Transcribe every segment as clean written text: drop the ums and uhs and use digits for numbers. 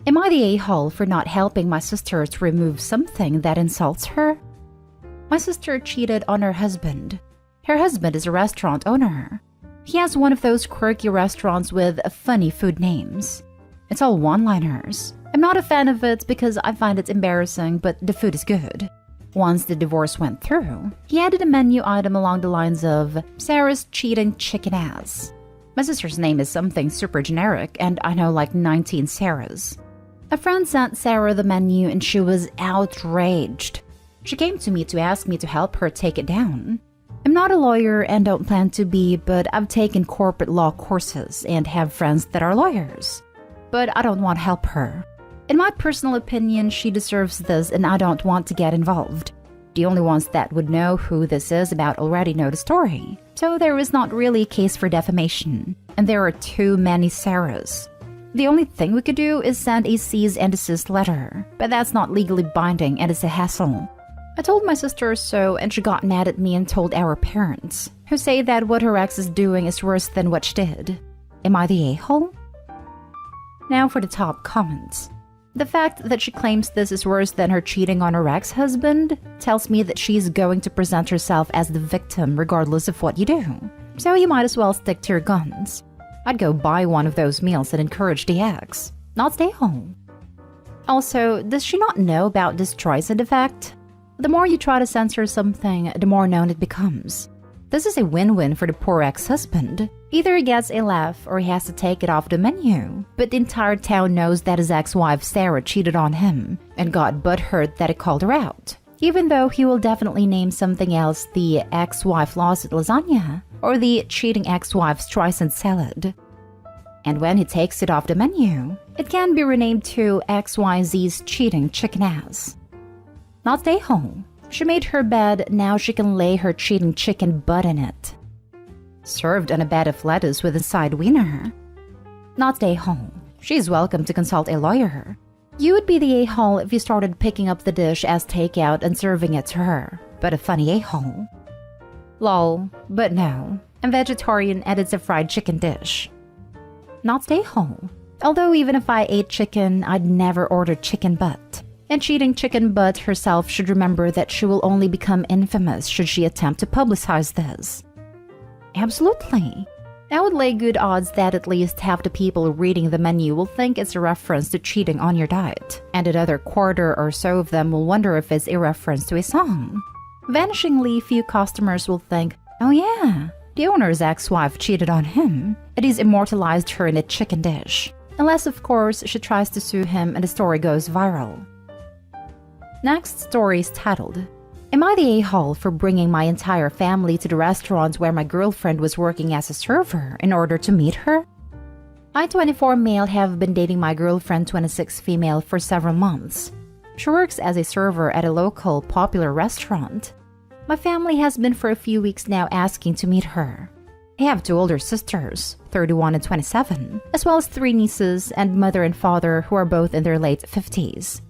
Am I the a-hole for not helping my sister to remove something that insults her? My sister cheated on her husband. Her husband is a restaurant owner. He has one of those quirky restaurants with funny food names. It's all one-liners. I'm not a fan of it because I find it embarrassing, but the food is good. Once the divorce went through, he added a menu item along the lines of Sarah's cheating chicken ass. My sister's name is something super generic, and I know like 19 Sarahs. A friend sent Sarah the menu and she was outraged. She came to me to ask me to help her take it down. I'm not a lawyer and don't plan to be, but I've taken corporate law courses and have friends that are lawyers. But I don't want to help her. In my personal opinion, she deserves this and I don't want to get involved. The only ones that would know who this is about already know the story. So there is not really a case for defamation. And there are too many Sarahs. The only thing we could do is send a cease and desist letter. But that's not legally binding and it's a hassle. I told my sister so and she got mad at me and told our parents, who say that what her ex is doing is worse than what she did. Am I the a-hole? Now for the top comments. The fact that she claims this is worse than her cheating on her ex-husband tells me that she's going to present herself as the victim regardless of what you do. So you might as well stick to your guns. I'd go buy one of those meals and encourage the ex, not stay home. Also, does she not know about this Streisand effect? The more you try to censor something, the more known it becomes. This is a win-win for the poor ex-husband. Either he gets a laugh or he has to take it off the menu. But the entire town knows that his ex-wife Sarah cheated on him and got butthurt that he called her out. Even though he will definitely name something else the ex-wife lost at lasagna or the cheating ex-wife Streisand salad. And when he takes it off the menu, it can be renamed to XYZ's cheating chicken ass. Not stay home. She made her bed, now she can lay her cheating chicken butt in it. Served on a bed of lettuce with a side wiener. Not stay home. She's welcome to consult a lawyer. You would be the a-hole if you started picking up the dish as takeout and serving it to her, but a funny a-hole. Lol, but no. I'm vegetarian and it's a fried chicken dish. Not stay home. Although even if I ate chicken, I'd never order chicken butt. And cheating chicken butt herself should remember that she will only become infamous should she attempt to publicize this. Absolutely. I would lay good odds that at least half the people reading the menu will think it's a reference to cheating on your diet, and another quarter or so of them will wonder if it's a reference to a song. Vanishingly few customers will think, oh yeah, the owner's ex-wife cheated on him, and he's immortalized her in a chicken dish. Unless, of course, she tries to sue him and the story goes viral. Next story is titled, Am I the a-hole for bringing my entire family to the restaurant where my girlfriend was working as a server in order to meet her? I, 24 male, have been dating my girlfriend, 26 female, for several months. She works as a server at a local popular restaurant. My family has been for a few weeks now asking to meet her. I have 2 older sisters, 31 and 27, as well as 3 nieces and mother and father who are both in their late 50s.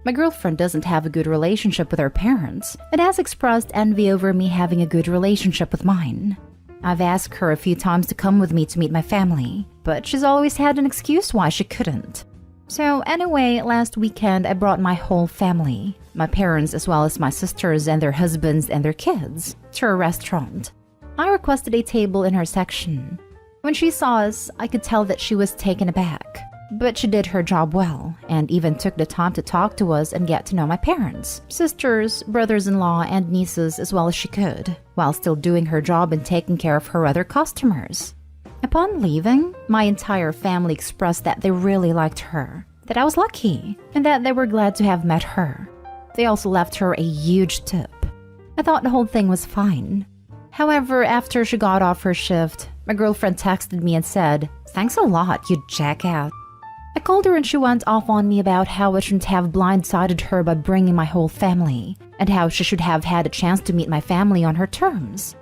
My girlfriend doesn't have a good relationship with her parents and has expressed envy over me having a good relationship with mine. I've asked her a few times to come with me to meet my family, but she's always had an excuse why she couldn't. So anyway, last weekend I brought my whole family, my parents as well as my sisters and their husbands and their kids, to a restaurant. I requested a table in her section. When she saw us, I could tell that she was taken aback. But she did her job well, and even took the time to talk to us and get to know my parents, sisters, brothers-in-law, and nieces as well as she could, while still doing her job and taking care of her other customers. Upon leaving, my entire family expressed that they really liked her, that I was lucky, and that they were glad to have met her. They also left her a huge tip. I thought the whole thing was fine. However, after she got off her shift, my girlfriend texted me and said, "Thanks a lot, you jackass." I called her and she went off on me about how I shouldn't have blindsided her by bringing my whole family, and how she should have had a chance to meet my family on her terms.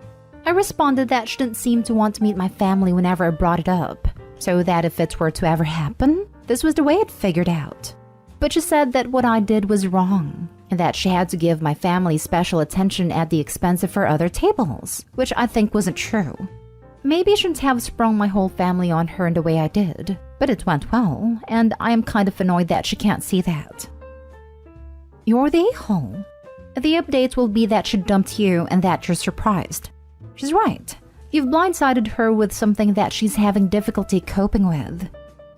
I responded that she didn't seem to want to meet my family whenever I brought it up, so that if it were to ever happen, this was the way it figured out. But she said that what I did was wrong, and that she had to give my family special attention at the expense of her other tables, which I think wasn't true. Maybe I shouldn't have sprung my whole family on her in the way I did, but it went well, and I am kind of annoyed that she can't see that. You're the a-hole. The update will be that she dumped you and that you're surprised. She's right. You've blindsided her with something that she's having difficulty coping with.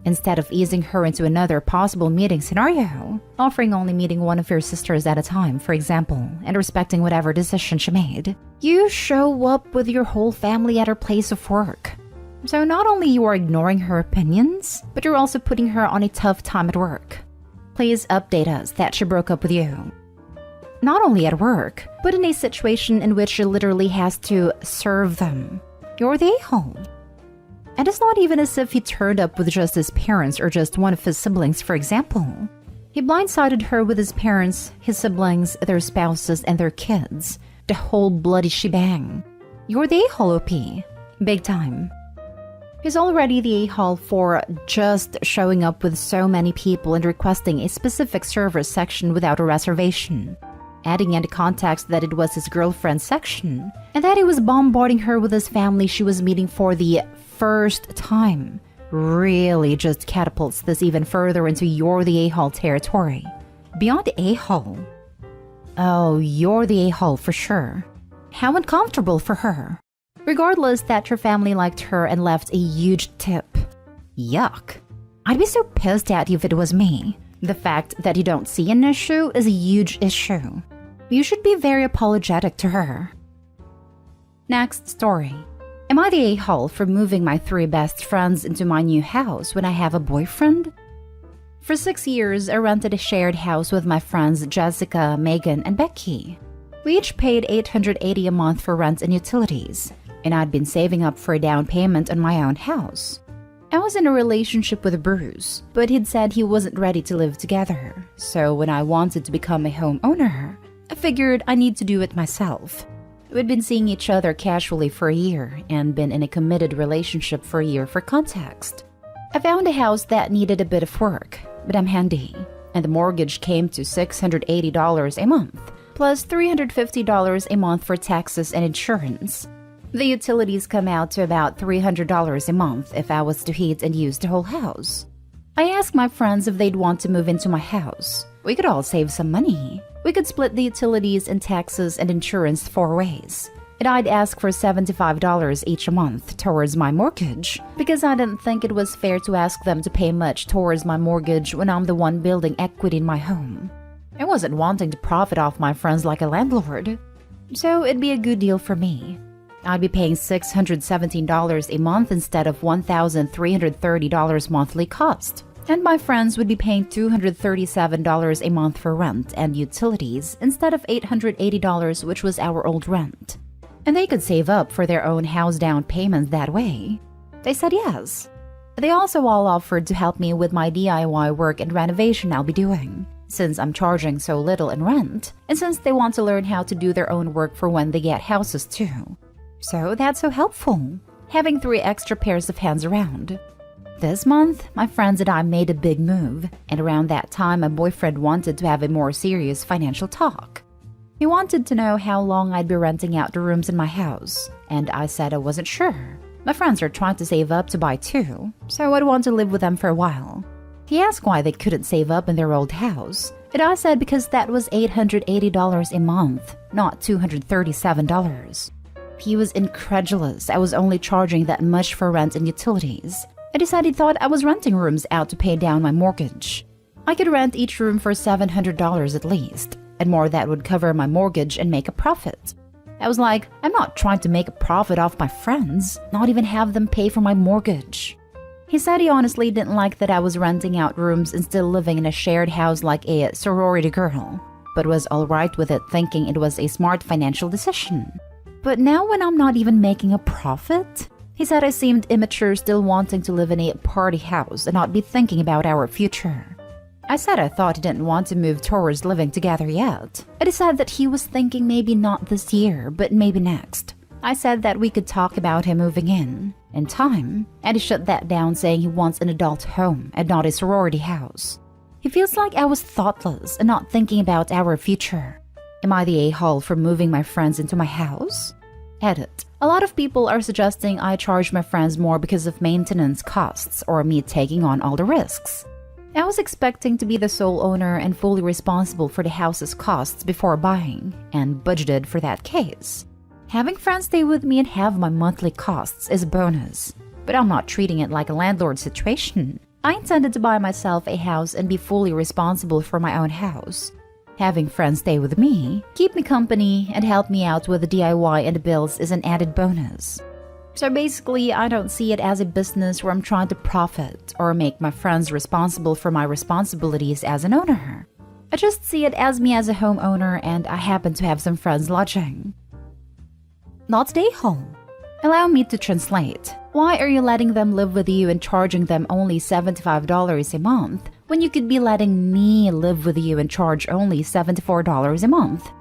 Instead of easing her into another possible meeting scenario, offering only meeting one of your sisters at a time, for example, and respecting whatever decision she made, you show up with your whole family at her place of work. So not only you are ignoring her opinions, but you're also putting her on a tough time at work. Please update us that she broke up with you. Not only at work, but in a situation in which she literally has to serve them. You're the a-hole. And it's not even as if he turned up with just his parents or just one of his siblings, for example. He blindsided her with his parents, his siblings, their spouses, and their kids. The whole bloody shebang. You're the a-hole, OP. Big time. He's already the a-hole for just showing up with so many people and requesting a specific server section without a reservation. Adding into context that it was his girlfriend's section, and that he was bombarding her with his family she was meeting for the first time, really just catapults this even further into you're the a-hole territory. Beyond a-hole. Oh, you're the a-hole for sure. How uncomfortable for her. Regardless that her family liked her and left a huge tip. Yuck. I'd be so pissed at you if it was me. The fact that you don't see an issue is a huge issue. You should be very apologetic to her. Next story. Am I the a-hole for moving my 3 best friends into my new house when I have a boyfriend? For 6 years, I rented a shared house with my friends Jessica, Megan, and Becky. We each paid $880 a month for rent and utilities, and I'd been saving up for a down payment on my own house. I was in a relationship with Bruce, but he'd said he wasn't ready to live together, so when I wanted to become a homeowner, I figured I need to do it myself. We'd been seeing each other casually for a year and been in a committed relationship for a year for context. I found a house that needed a bit of work, but I'm handy, and the mortgage came to $680 a month, plus $350 a month for taxes and insurance. The utilities come out to about $300 a month if I was to heat and use the whole house. I asked my friends if they'd want to move into my house. We could all save some money. We could split the utilities and taxes and insurance 4 ways. And I'd ask for $75 each a month towards my mortgage because I didn't think it was fair to ask them to pay much towards my mortgage when I'm the one building equity in my home. I wasn't wanting to profit off my friends like a landlord. So it'd be a good deal for me. I'd be paying $617 a month instead of $1,330 monthly cost. And my friends would be paying $237 a month for rent and utilities instead of $880, which was our old rent. And they could save up for their own house down payment that way. They said yes. They also all offered to help me with my DIY work and renovation I'll be doing, since I'm charging so little in rent, and since they want to learn how to do their own work for when they get houses too. So that's so helpful, having 3 extra pairs of hands around. This month, my friends and I made a big move, and around that time my boyfriend wanted to have a more serious financial talk. He wanted to know how long I'd be renting out the rooms in my house, and I said I wasn't sure. My friends are trying to save up to buy too, so I'd want to live with them for a while. He asked why they couldn't save up in their old house, and I said because that was $880 a month, not $237. He was incredulous I was only charging that much for rent and utilities. And he said he thought I was renting rooms out to pay down my mortgage. I could rent each room for $700 at least, and more that would cover my mortgage and make a profit. I was like, I'm not trying to make a profit off my friends, not even have them pay for my mortgage. He said he honestly didn't like that I was renting out rooms and still living in a shared house like a sorority girl, but was alright with it thinking it was a smart financial decision. But now when I'm not even making a profit? He said I seemed immature still wanting to live in a party house and not be thinking about our future. I said I thought he didn't want to move towards living together yet. And he said that he was thinking maybe not this year, but maybe next. I said that we could talk about him moving in time, and he shut that down saying he wants an adult home and not a sorority house. He feels like I was thoughtless and not thinking about our future. Am I the a-hole for moving my friends into my house? Edit. A lot of people are suggesting I charge my friends more because of maintenance costs or me taking on all the risks. I was expecting to be the sole owner and fully responsible for the house's costs before buying, and budgeted for that case. Having friends stay with me and have my monthly costs is a bonus, but I'm not treating it like a landlord situation. I intended to buy myself a house and be fully responsible for my own house. Having friends stay with me, keep me company, and help me out with the DIY and the bills is an added bonus. So basically, I don't see it as a business where I'm trying to profit or make my friends responsible for my responsibilities as an owner. I just see it as me as a homeowner, and I happen to have some friends lodging. Not stay home. Allow me to translate. Why are you letting them live with you and charging them only $75 a month when you could be letting me live with you and charge only $74 a month?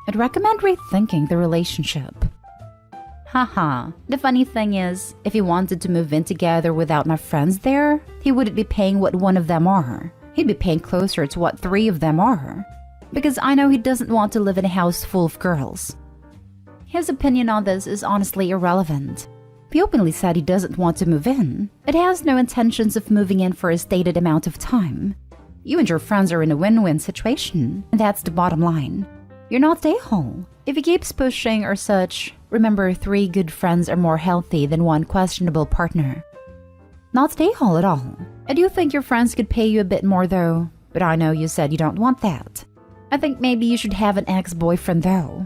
I'd recommend rethinking the relationship. Haha, the funny thing is, if he wanted to move in together without my friends there, he wouldn't be paying what one of them are. He'd be paying closer to what three of them are. Because I know he doesn't want to live in a house full of girls. His opinion on this is honestly irrelevant. He openly said he doesn't want to move in. It has no intentions of moving in for a stated amount of time. You and your friends are in a win-win situation, and that's the bottom line. You're not a-hole. If he keeps pushing or such, remember 3 good friends are more healthy than 1 questionable partner. Not a-hole at all. I do think your friends could pay you a bit more though, but I know you said you don't want that. I think maybe you should have an ex-boyfriend though.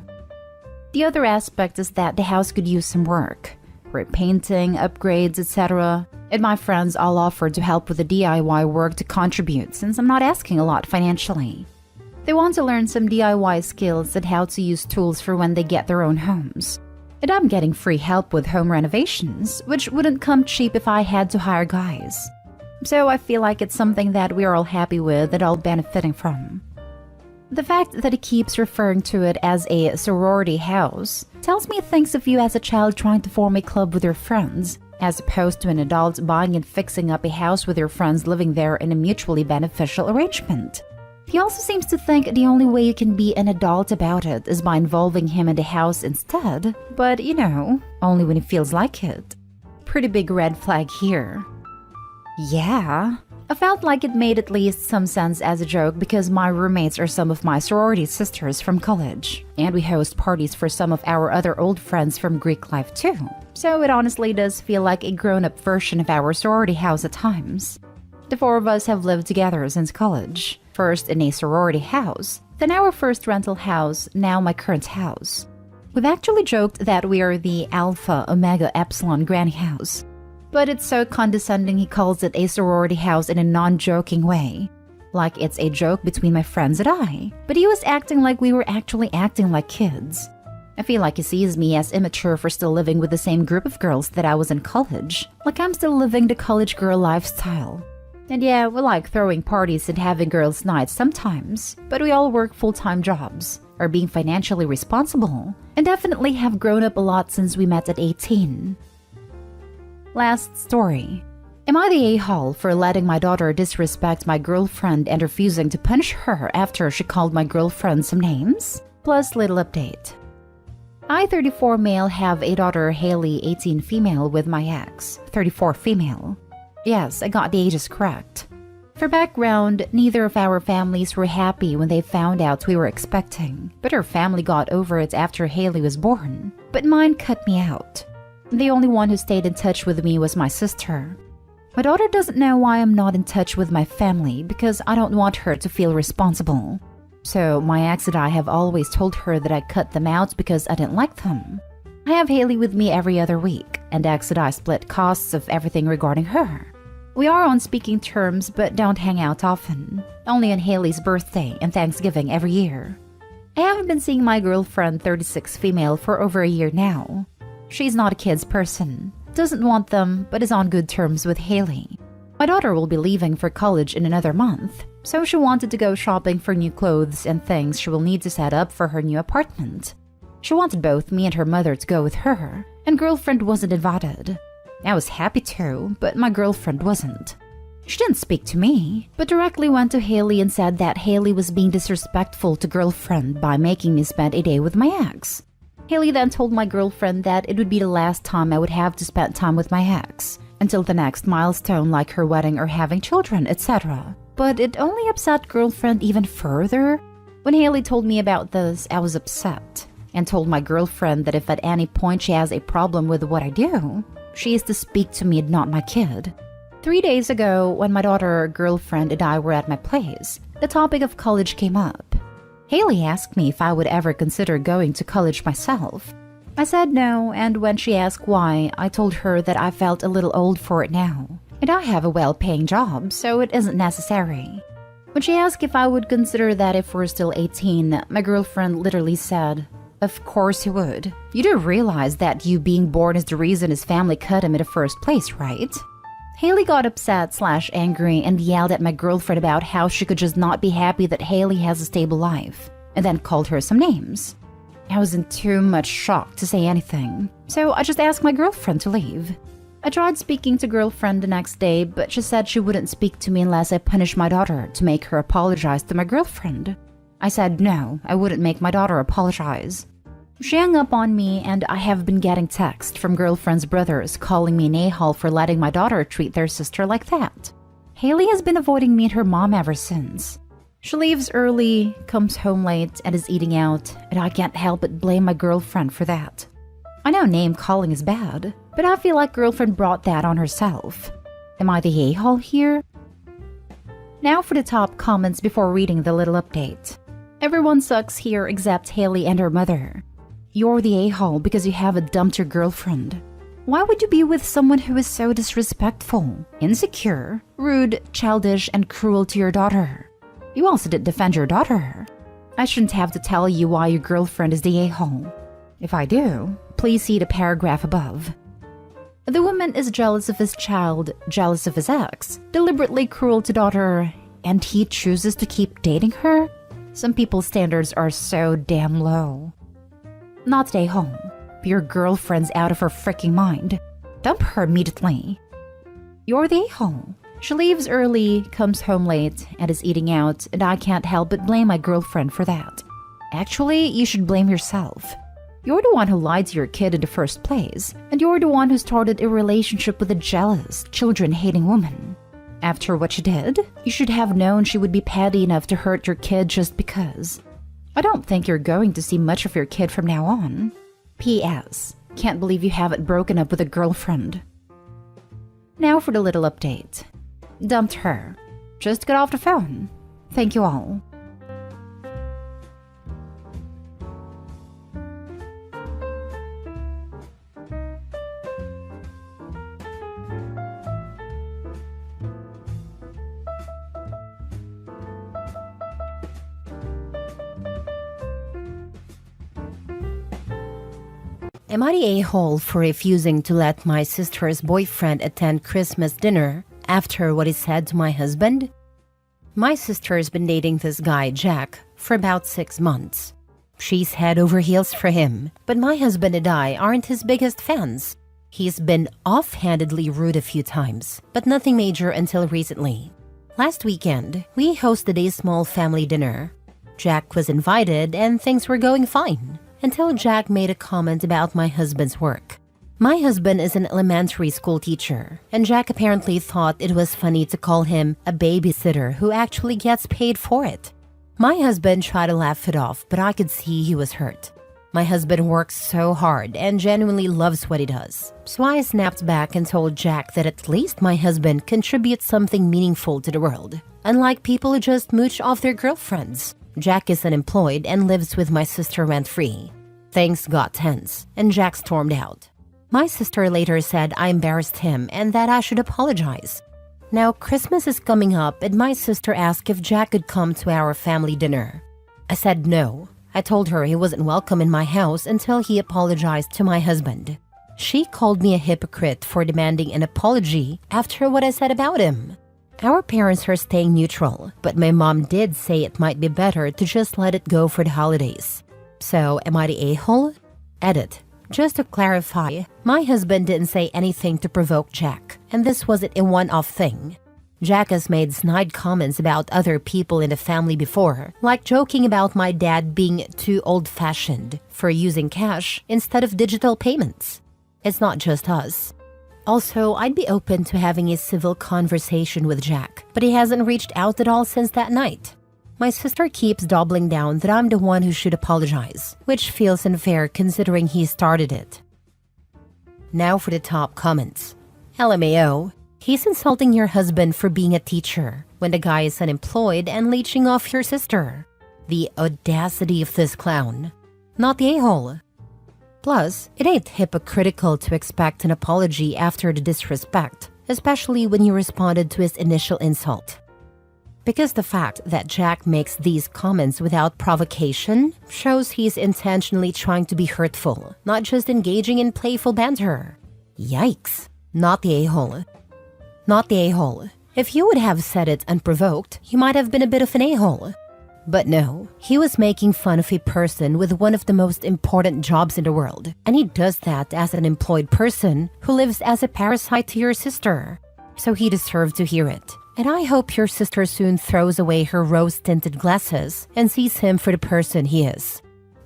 The other aspect is that the house could use some work. Repainting, upgrades, etc. And my friends all offered to help with the DIY work to contribute since I'm not asking a lot financially. They want to learn some DIY skills and how to use tools for when they get their own homes. And I'm getting free help with home renovations, which wouldn't come cheap if I had to hire guys. So I feel like it's something that we're all happy with and all benefiting from. The fact that he keeps referring to it as a sorority house tells me it thinks of you as a child trying to form a club with your friends, as opposed to an adult buying and fixing up a house with your friends living there in a mutually beneficial arrangement. He also seems to think the only way you can be an adult about it is by involving him in the house instead, but you know, only when he feels like it. Pretty big red flag here. Yeah. I felt like it made at least some sense as a joke because my roommates are some of my sorority sisters from college, and we host parties for some of our other old friends from Greek life too. So it honestly does feel like a grown-up version of our sorority house at times. The 4 of us have lived together since college, first in a sorority house, then our first rental house, now my current house. We've actually joked that we are the Alpha Omega Epsilon granny house. But it's so condescending he calls it a sorority house in a non-joking way. Like it's a joke between my friends and I. But he was acting like we were actually acting like kids. I feel like he sees me as immature for still living with the same group of girls that I was in college. Like I'm still living the college girl lifestyle. And yeah, we like throwing parties and having girls' nights sometimes. But we all work full-time jobs, are being financially responsible, and definitely have grown up a lot since we met at 18. Last story. Am I the a-hole for letting my daughter disrespect my girlfriend and refusing to punish her after she called my girlfriend some names? Plus little update. I, 34 male, have a daughter, Haley, 18 female, with my ex, 34 female. Yes, I got the ages correct. For background, neither of our families were happy when they found out we were expecting, but her family got over it after Haley was born. But mine cut me out. The only one who stayed in touch with me was my sister. My daughter doesn't know why I'm not in touch with my family because I don't want her to feel responsible. So my ex and I have always told her that I cut them out because I didn't like them. I have Haley with me every other week, and ex and I split costs of everything regarding her. We are on speaking terms but don't hang out often, only on Haley's birthday and Thanksgiving every year. I haven't been seeing my girlfriend, 36 female, for over a year now. She's not a kid's person, doesn't want them, but is on good terms with Haley. My daughter will be leaving for college in another month, so she wanted to go shopping for new clothes and things she will need to set up for her new apartment. She wanted both me and her mother to go with her, and girlfriend wasn't invited. I was happy to, but my girlfriend wasn't. She didn't speak to me, but directly went to Haley and said that Haley was being disrespectful to girlfriend by making me spend a day with my ex. Haley then told my girlfriend that it would be the last time I would have to spend time with my ex, until the next milestone like her wedding or having children, etc. But it only upset girlfriend even further. When Haley told me about this, I was upset and told my girlfriend that if at any point she has a problem with what I do, she is to speak to me and not my kid. 3 days ago, when my daughter, girlfriend, and I were at my place, the topic of college came up. Haley asked me if I would ever consider going to college myself. I said no, and when she asked why, I told her that I felt a little old for it now, and I have a well-paying job, so it isn't necessary. When she asked if I would consider that if we're still 18, my girlfriend literally said, "Of course you would. You do realize that you being born is the reason his family cut him in the first place, right?" Haley got upset/angry and yelled at my girlfriend about how she could just not be happy that Haley has a stable life, and then called her some names. I was in too much shock to say anything, so I just asked my girlfriend to leave. I tried speaking to girlfriend the next day, but she said she wouldn't speak to me unless I punished my daughter to make her apologize to my girlfriend. I said no, I wouldn't make my daughter apologize. She hung up on me, and I have been getting texts from girlfriend's brothers calling me an a-hole for letting my daughter treat their sister like that. Haley has been avoiding me and her mom ever since. She leaves early, comes home late, and is eating out, and I can't help but blame my girlfriend for that. I know name-calling is bad, but I feel like girlfriend brought that on herself. Am I the a-hole here? Now for the top comments before reading the little update. Everyone sucks here except Haley and her mother. You're the a-hole because you haven't dumped your girlfriend. Why would you be with someone who is so disrespectful, insecure, rude, childish, and cruel to your daughter? You also didn't defend your daughter. I shouldn't have to tell you why your girlfriend is the a-hole. If I do, please see the paragraph above. The woman is jealous of his child, jealous of his ex, deliberately cruel to daughter, and he chooses to keep dating her? Some people's standards are so damn low. Not stay home. Your girlfriend's out of her freaking mind. Dump her immediately. You're the a-hole. She leaves early, comes home late, and is eating out, and I can't help but blame my girlfriend for that. Actually, you should blame yourself. You're the one who lied to your kid in the first place, and you're the one who started a relationship with a jealous, children-hating woman. After what she did, you should have known she would be petty enough to hurt your kid just because. I don't think you're going to see much of your kid from now on. P.S. Can't believe you haven't broken up with a girlfriend. Now for the little update. Dumped her. Just got off the phone. Thank you all. Am I the a-hole for refusing to let my sister's boyfriend attend Christmas dinner after what he said to my husband? My sister's been dating this guy, Jack, for about 6 months. She's head over heels for him, but my husband and I aren't his biggest fans. He's been offhandedly rude a few times, but nothing major until recently. Last weekend, we hosted a small family dinner. Jack was invited and things were going fine, until Jack made a comment about my husband's work. My husband is an elementary school teacher, and Jack apparently thought it was funny to call him a babysitter who actually gets paid for it. My husband tried to laugh it off, but I could see he was hurt. My husband works so hard and genuinely loves what he does. So I snapped back and told Jack that at least my husband contributes something meaningful to the world, unlike people who just mooch off their girlfriends. Jack is unemployed and lives with my sister rent-free. Things got tense, and Jack stormed out. My sister later said I embarrassed him and that I should apologize. Now Christmas is coming up and my sister asked if Jack could come to our family dinner. I said no. I told her he wasn't welcome in my house until he apologized to my husband. She called me a hypocrite for demanding an apology after what I said about him. Our parents are staying neutral, but my mom did say it might be better to just let it go for the holidays. So, am I the a-hole? Edit. Just to clarify, my husband didn't say anything to provoke Jack, and this wasn't a one-off thing. Jack has made snide comments about other people in the family before, like joking about my dad being too old-fashioned for using cash instead of digital payments. It's not just us. Also, I'd be open to having a civil conversation with Jack, but he hasn't reached out at all since that night. My sister keeps doubling down that I'm the one who should apologize, which feels unfair considering he started it. Now for the top comments. LMAO. He's insulting your husband for being a teacher when the guy is unemployed and leeching off your sister. The audacity of this clown. Not the a-hole. Plus, it ain't hypocritical to expect an apology after the disrespect, especially when you responded to his initial insult. Because the fact that Jack makes these comments without provocation shows he's intentionally trying to be hurtful, not just engaging in playful banter. Yikes. Not the a-hole. Not the a-hole. If you would have said it unprovoked, you might have been a bit of an a-hole. But no, he was making fun of a person with one of the most important jobs in the world, and he does that as an employed person who lives as a parasite to your sister. So he deserved to hear it. And I hope your sister soon throws away her rose-tinted glasses and sees him for the person he is.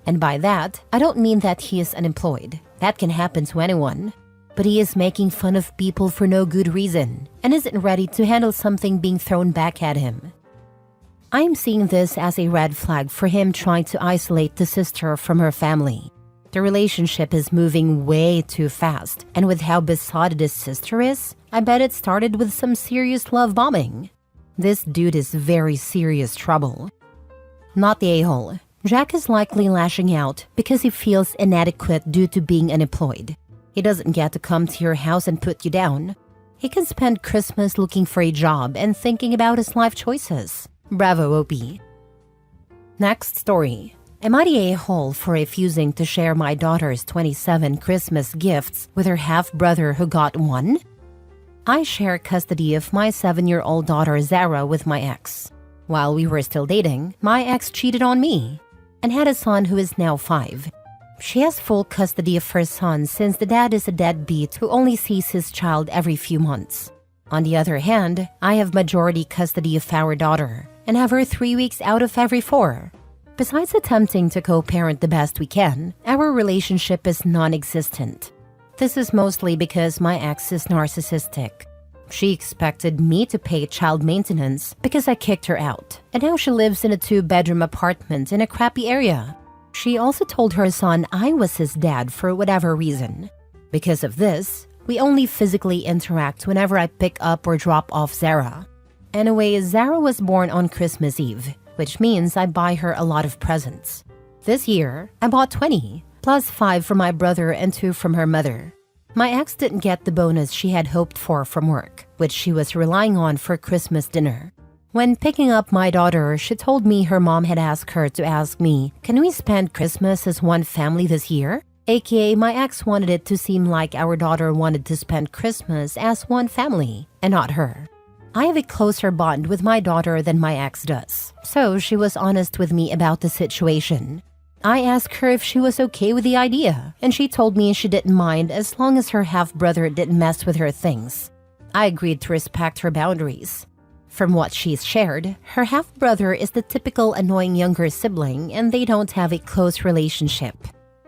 And by that, I don't mean that he is unemployed. That can happen to anyone. But he is making fun of people for no good reason and isn't ready to handle something being thrown back at him. I'm seeing this as a red flag for him trying to isolate the sister from her family. The relationship is moving way too fast, and with how besotted his sister is, I bet it started with some serious love bombing. This dude is very serious trouble. Not the a-hole. Jack is likely lashing out because he feels inadequate due to being unemployed. He doesn't get to come to your house and put you down. He can spend Christmas looking for a job and thinking about his life choices. Bravo, OP. Next story. Am I the a-hole for refusing to share my daughter's 27 Christmas gifts with her half-brother who got one? I share custody of my 7-year-old daughter Zara with my ex. While we were still dating, my ex cheated on me and had a son who is now 5. She has full custody of her son since the dad is a deadbeat who only sees his child every few months. On the other hand, I have majority custody of our daughter and have her 3 weeks out of every 4. Besides attempting to co-parent the best we can, our relationship is non-existent. This is mostly because my ex is narcissistic. She expected me to pay child maintenance because I kicked her out, and now she lives in a 2-bedroom apartment in a crappy area. She also told her son I was his dad for whatever reason. Because of this, we only physically interact whenever I pick up or drop off Zara. Anyway, Zara was born on Christmas Eve, which means I buy her a lot of presents. This year, I bought 20, plus 5 from my brother and 2 from her mother. My ex didn't get the bonus she had hoped for from work, which she was relying on for Christmas dinner. When picking up my daughter, she told me her mom had asked her to ask me, "Can we spend Christmas as one family this year?" AKA, my ex wanted it to seem like our daughter wanted to spend Christmas as one family, and not her. I have a closer bond with my daughter than my ex does, so she was honest with me about the situation. I asked her if she was okay with the idea, and she told me she didn't mind as long as her half-brother didn't mess with her things. I agreed to respect her boundaries. From what she's shared, her half-brother is the typical annoying younger sibling and they don't have a close relationship.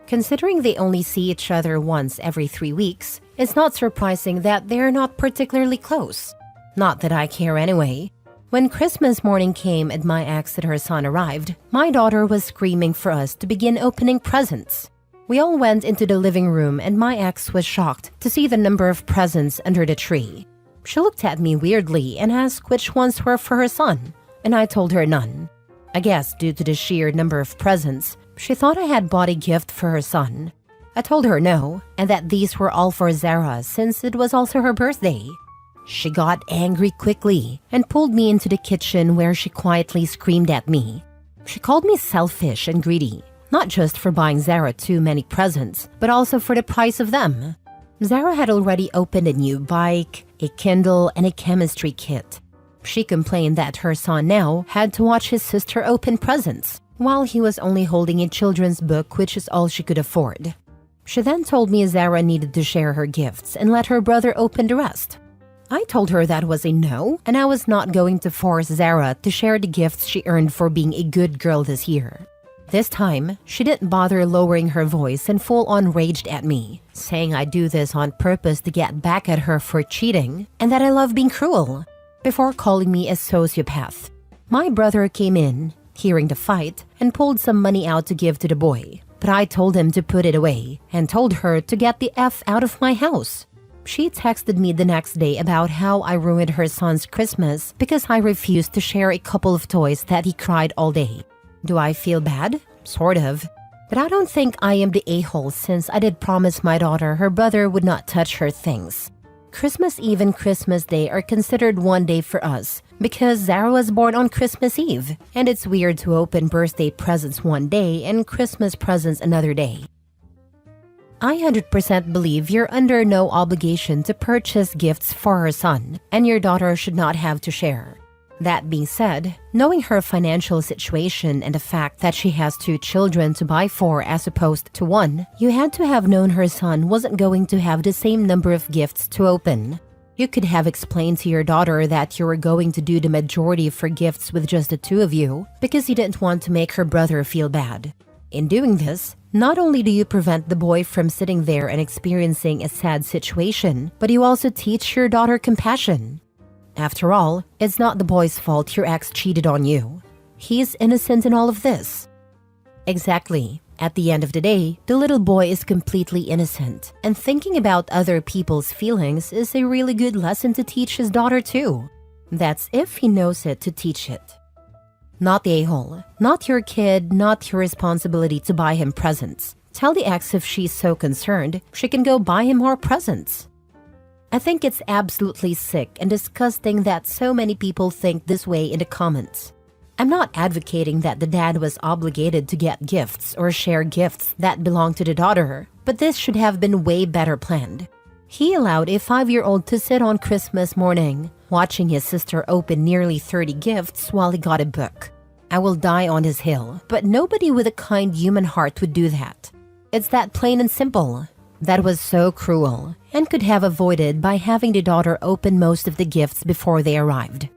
Considering they only see each other once every 3 weeks, it's not surprising that they're not particularly close. Not that I care anyway. When Christmas morning came and my ex and her son arrived, my daughter was screaming for us to begin opening presents. We all went into the living room and my ex was shocked to see the number of presents under the tree. She looked at me weirdly and asked which ones were for her son, and I told her none. I guess due to the sheer number of presents, she thought I had bought a gift for her son. I told her no, and that these were all for Zara since it was also her birthday. She got angry quickly and pulled me into the kitchen where she quietly screamed at me. She called me selfish and greedy, not just for buying Zara too many presents, but also for the price of them. Zara had already opened a new bike, a Kindle, and a chemistry kit. She complained that her son now had to watch his sister open presents, while he was only holding a children's book, which is all she could afford. She then told me Zara needed to share her gifts and let her brother open the rest. I told her that was a no, and I was not going to force Zara to share the gifts she earned for being a good girl this year. This time, she didn't bother lowering her voice and full-on raged at me, saying I do this on purpose to get back at her for cheating and that I love being cruel, before calling me a sociopath. My brother came in, hearing the fight, and pulled some money out to give to the boy, but I told him to put it away and told her to get the F out of my house. She texted me the next day about how I ruined her son's Christmas because I refused to share a couple of toys that he cried all day. Do I feel bad? Sort of. But I don't think I am the a-hole since I did promise my daughter her brother would not touch her things. Christmas Eve and Christmas Day are considered one day for us because Zara was born on Christmas Eve, and it's weird to open birthday presents one day and Christmas presents another day. I 100% believe you're under no obligation to purchase gifts for her son, and your daughter should not have to share. That being said, knowing her financial situation and the fact that she has 2 children to buy for as opposed to 1, you had to have known her son wasn't going to have the same number of gifts to open. You could have explained to your daughter that you were going to do the majority for gifts with just the 2 of you because you didn't want to make her brother feel bad. In doing this, not only do you prevent the boy from sitting there and experiencing a sad situation, but you also teach your daughter compassion. After all, it's not the boy's fault your ex cheated on you. He is innocent in all of this. Exactly. At the end of the day, the little boy is completely innocent, and thinking about other people's feelings is a really good lesson to teach his daughter too. That's if he knows it to teach it. Not the a-hole. Not your kid, not your responsibility to buy him presents. Tell the ex if she's so concerned, she can go buy him more presents. I think it's absolutely sick and disgusting that so many people think this way in the comments. I'm not advocating that the dad was obligated to get gifts or share gifts that belong to the daughter, but this should have been way better planned. He allowed a 5-year-old to sit on Christmas morning, watching his sister open nearly 30 gifts while he got a book. I will die on his hill, but nobody with a kind human heart would do that. It's that plain and simple. That was so cruel, and could have avoided by having the daughter open most of the gifts before they arrived.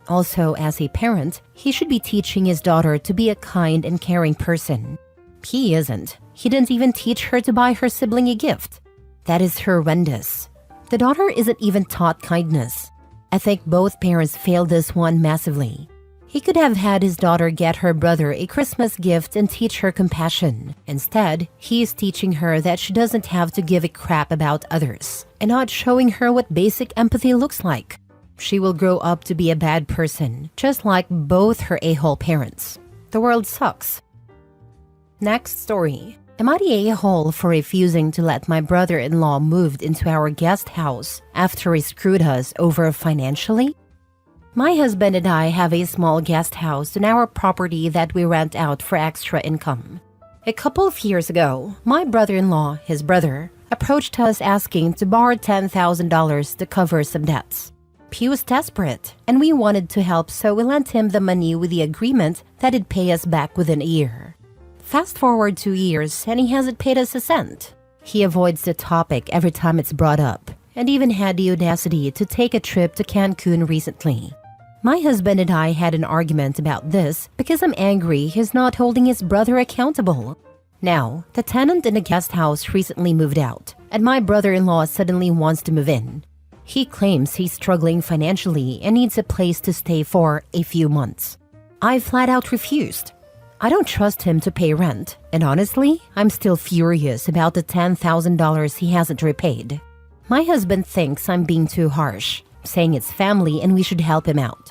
Also, as a parent, he should be teaching his daughter to be a kind and caring person. He isn't. He didn't even teach her to buy her sibling a gift. That is horrendous. The daughter isn't even taught kindness. I think both parents failed this one massively. He could have had his daughter get her brother a Christmas gift and teach her compassion. Instead, he is teaching her that she doesn't have to give a crap about others, and not showing her what basic empathy looks like. She will grow up to be a bad person, just like both her a-hole parents. The world sucks. Next story. Am I the a-hole for refusing to let my brother-in-law move into our guest house after he screwed us over financially? My husband and I have a small guest house on our property that we rent out for extra income. A couple of years ago, my brother-in-law, his brother, approached us asking to borrow $10,000 to cover some debts. He was desperate, and we wanted to help, so we lent him the money with the agreement that he'd pay us back within a year. Fast forward 2 years, and he hasn't paid us a cent. He avoids the topic every time it's brought up, and even had the audacity to take a trip to Cancun recently. My husband and I had an argument about this because I'm angry he's not holding his brother accountable. Now, the tenant in the guest house recently moved out, and my brother-in-law suddenly wants to move in. He claims he's struggling financially and needs a place to stay for a few months. I flat out refused. I don't trust him to pay rent, and honestly, I'm still furious about the $10,000 he hasn't repaid. My husband thinks I'm being too harsh, saying it's family and we should help him out.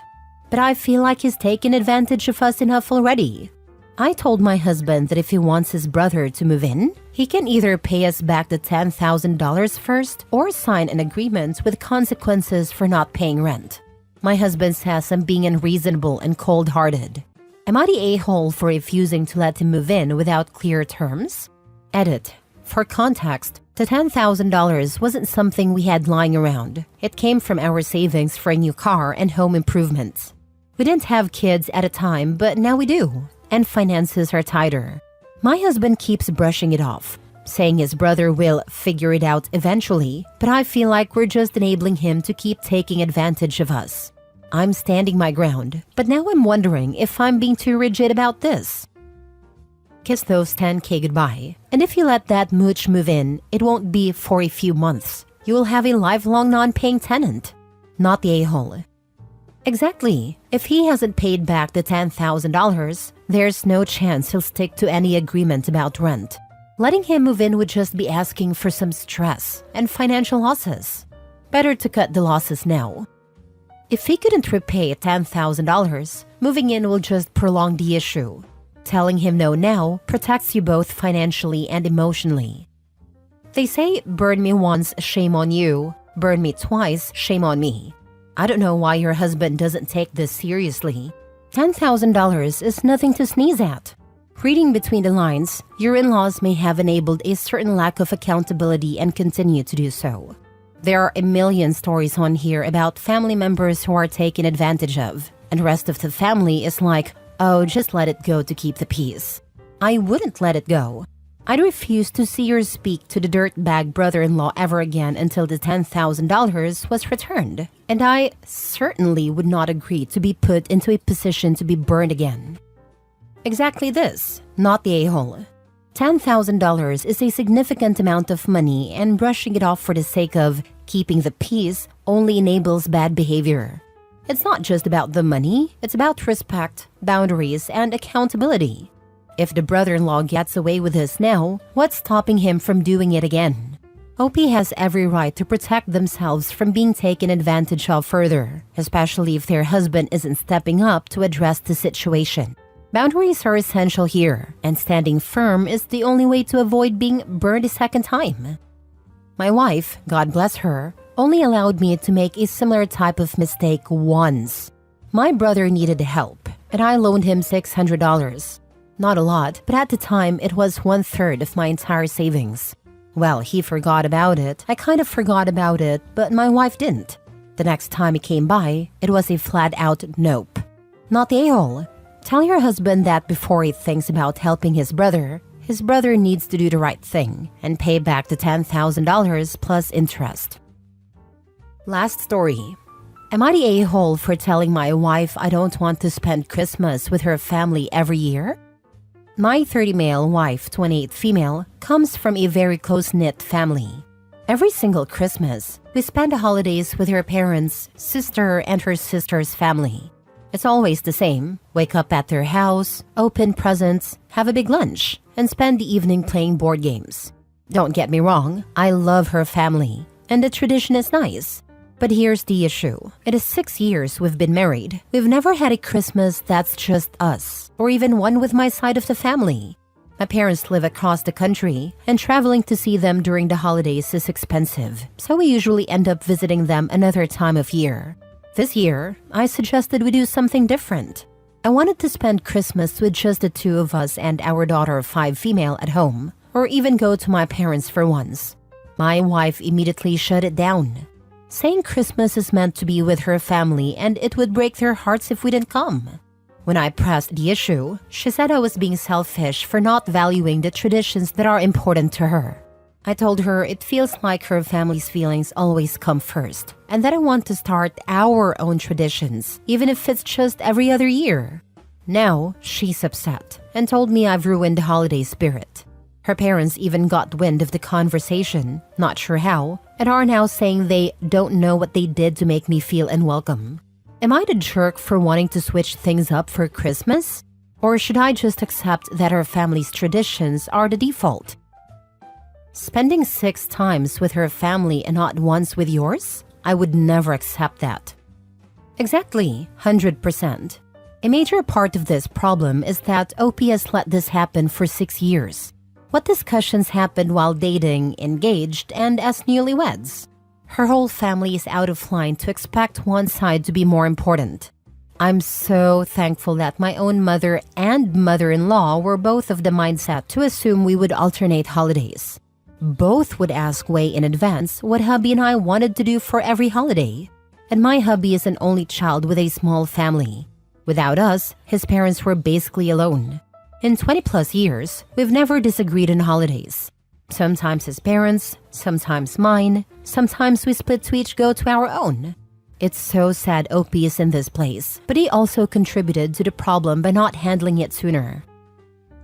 But I feel like he's taken advantage of us enough already. I told my husband that if he wants his brother to move in, he can either pay us back the $10,000 first or sign an agreement with consequences for not paying rent. My husband says I'm being unreasonable and cold-hearted. Am I the a-hole for refusing to let him move in without clear terms? Edit. For context, the $10,000 wasn't something we had lying around. It came from our savings for a new car and home improvements. We didn't have kids at a time, but now we do, and finances are tighter. My husband keeps brushing it off, saying his brother will figure it out eventually, but I feel like we're just enabling him to keep taking advantage of us. I'm standing my ground, but now I'm wondering if I'm being too rigid about this. Kiss those 10K goodbye, and if you let that mooch move in, it won't be for a few months. You will have a lifelong non-paying tenant. Not the a-hole. Exactly. If he hasn't paid back the $10,000, there's no chance he'll stick to any agreement about rent. Letting him move in would just be asking for some stress and financial losses. Better to cut the losses now. If he couldn't repay $10,000, moving in will just prolong the issue. Telling him no now protects you both financially and emotionally. They say, burn me once, shame on you. Burn me twice, shame on me. I don't know why your husband doesn't take this seriously. $10,000 is nothing to sneeze at. Reading between the lines, your in-laws may have enabled a certain lack of accountability and continue to do so. There are a million stories on here about family members who are taken advantage of, and the rest of the family is like, oh, just let it go to keep the peace. I wouldn't let it go. I'd refuse to see or speak to the dirtbag brother-in-law ever again until the $10,000 was returned, and I certainly would not agree to be put into a position to be burned again. Exactly this, not the a-hole. $10,000 is a significant amount of money, and brushing it off for the sake of keeping the peace only enables bad behavior. It's not just about the money, it's about respect, boundaries, and accountability. If the brother-in-law gets away with this now, what's stopping him from doing it again? OP has every right to protect themselves from being taken advantage of further, especially if their husband isn't stepping up to address the situation. Boundaries are essential here, and standing firm is the only way to avoid being burned a second time. My wife, God bless her, only allowed me to make a similar type of mistake once. My brother needed help, and I loaned him $600. Not a lot, but at the time it was 1/3 of my entire savings. Well, he forgot about it. I kind of forgot about it, but my wife didn't. The next time he came by, it was a flat-out nope. Not the a-hole. Tell your husband that before he thinks about helping his brother needs to do the right thing and pay back the $10,000 plus interest. Last story. Am I the a-hole for telling my wife I don't want to spend Christmas with her family every year? My 30 male wife, 28 female, comes from a very close-knit family. Every single Christmas, we spend the holidays with her parents, sister, and her sister's family. It's always the same. Wake up at their house, open presents, have a big lunch, and spend the evening playing board games. Don't get me wrong, I love her family, and the tradition is nice. But here's the issue. It is 6 years we've been married. We've never had a Christmas that's just us, or even one with my side of the family. My parents live across the country, and traveling to see them during the holidays is expensive, so we usually end up visiting them another time of year. This year, I suggested we do something different. I wanted to spend Christmas with just the two of us and our daughter, 5 female, at home, or even go to my parents for once. My wife immediately shut it down, saying Christmas is meant to be with her family and it would break their hearts if we didn't come. When I pressed the issue, she said I was being selfish for not valuing the traditions that are important to her. I told her it feels like her family's feelings always come first, and that I want to start our own traditions, even if it's just every other year. Now, she's upset, and told me I've ruined the holiday spirit. Her parents even got wind of the conversation, not sure how, and are now saying they don't know what they did to make me feel unwelcome. Am I the jerk for wanting to switch things up for Christmas? Or should I just accept that our family's traditions are the default? Spending 6 times with her family and not once with yours? I would never accept that. Exactly, 100%. A major part of this problem is that OP has let this happen for 6 years. What discussions happened while dating, engaged, and as newlyweds? Her whole family is out of line to expect one side to be more important. I'm so thankful that my own mother and mother-in-law were both of the mindset to assume we would alternate holidays. Both would ask way in advance what hubby and I wanted to do for every holiday. And my hubby is an only child with a small family. Without us, his parents were basically alone. In 20 plus years, we've never disagreed on holidays. Sometimes his parents, sometimes mine, sometimes we split to each go to our own. It's so sad OP is in this place, but he also contributed to the problem by not handling it sooner.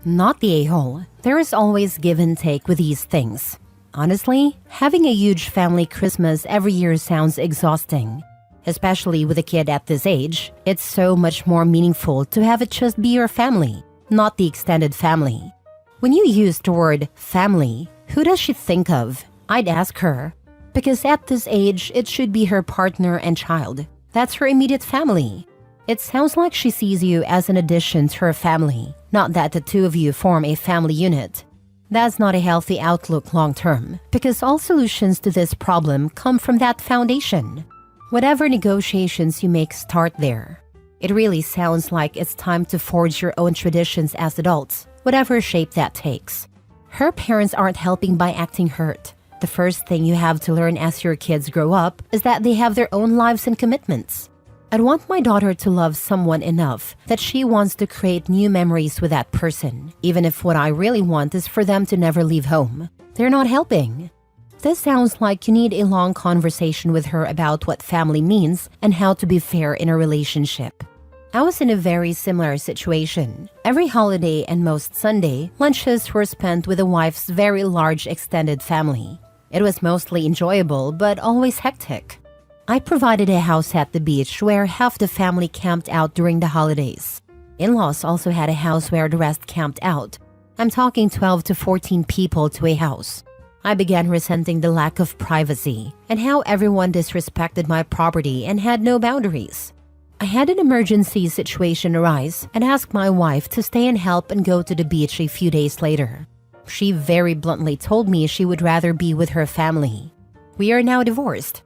Not the a-hole. There is always give and take with these things. Honestly, having a huge family Christmas every year sounds exhausting. Especially with a kid at this age, it's so much more meaningful to have it just be your family, not the extended family. When you use the word family, who does she think of? I'd ask her. Because at this age, it should be her partner and child. That's her immediate family. It sounds like she sees you as an addition to her family, not that the two of you form a family unit. That's not a healthy outlook long term, because all solutions to this problem come from that foundation. Whatever negotiations you make start there. It really sounds like it's time to forge your own traditions as adults, whatever shape that takes. Her parents aren't helping by acting hurt. The first thing you have to learn as your kids grow up is that they have their own lives and commitments. I'd want my daughter to love someone enough that she wants to create new memories with that person, even if what I really want is for them to never leave home. They're not helping. This sounds like you need a long conversation with her about what family means and how to be fair in a relationship. I was in a very similar situation. Every holiday and most Sunday, lunches were spent with the wife's very large extended family. It was mostly enjoyable, but always hectic. I provided a house at the beach where half the family camped out during the holidays. In-laws also had a house where the rest camped out. I'm talking 12 to 14 people to a house. I began resenting the lack of privacy and how everyone disrespected my property and had no boundaries. I had an emergency situation arise and asked my wife to stay and help and go to the beach a few days later. She very bluntly told me she would rather be with her family. We are now divorced.